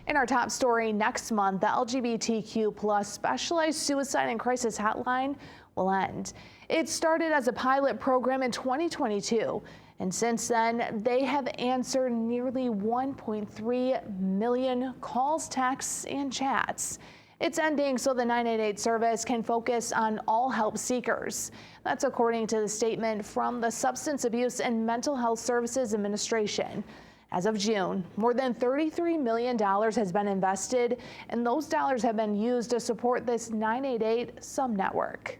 In our top story next month, the LGBTQ plus specialized suicide and crisis hotline will end. It started as a pilot program in 2022, and since then they have answered nearly 1.3 million calls, texts, and chats. It's ending so the 988 service can focus on all help seekers. That's according to the statement from the Substance Abuse and Mental Health Services Administration. As of June, more than $33 million has been invested, and those dollars have been used to support this 988 sub-network.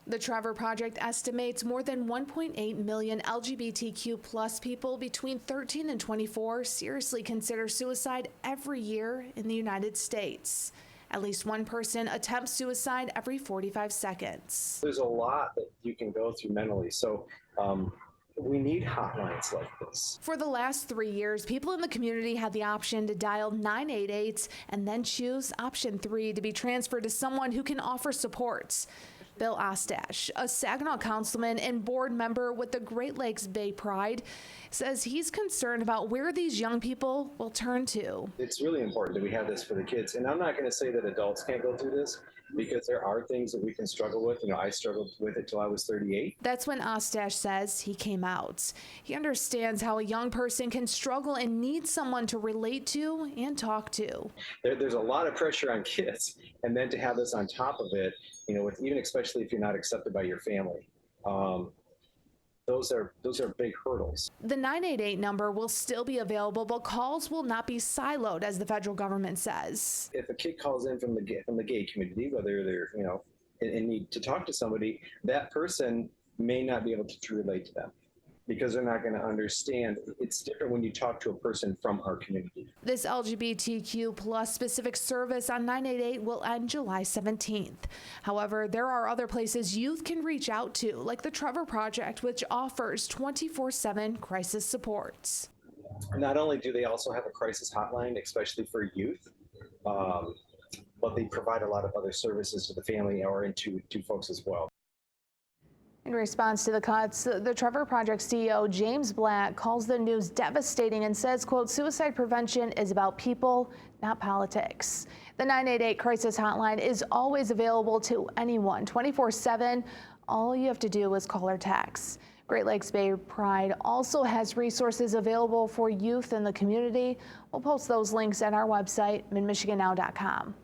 The Trevor Project estimates more than 1.8 million LGBTQ plus people between 13 and 24 seriously consider suicide every year in the United States. At least one person attempts suicide every 45 seconds. There's a lot that you can go through mentally, so we need hotlines like this. For the last 3 years, people in the community had the option to dial 988 and then choose option 3 to be transferred to someone who can offer supports. Bill Ostash, a Saginaw councilman and board member with the Great Lakes Bay Pride, says he's concerned about where these young people will turn to. It's really important that we have this for the kids, and I'm not going to say that adults can't go through this, because there are things that we can struggle with. You know, I struggled with it till I was 38. That's when Ostash says he came out. He understands how a young person can struggle and need someone to relate to and talk to. There's a lot of pressure on kids, and then to have this on top of it, you know, with even especially if you're not accepted by your family. Those are big hurdles. The 988 number will still be available, but calls will not be siloed, as the federal government says. If a kid calls in from the gay community, whether they're, you know, and need to talk to somebody, that person may not be able to relate to them because they're not going to understand. It's different when you talk to a person from our community. This LGBTQ plus specific service on 988 will end July 17th. However, there are other places youth can reach out to, like the Trevor Project, which offers 24/7 crisis supports. Not only do they also have a crisis hotline, especially for youth, but they provide a lot of other services to the family or to folks as well. In response to the cuts, the Trevor Project CEO James Black calls the news devastating and says, quote, suicide prevention is about people, not politics. The 988 crisis hotline is always available to anyone 24/7. All you have to do is call or text. Great Lakes Bay Pride also has resources available for youth in the community. We'll post those links at our website, midmichigannow.com.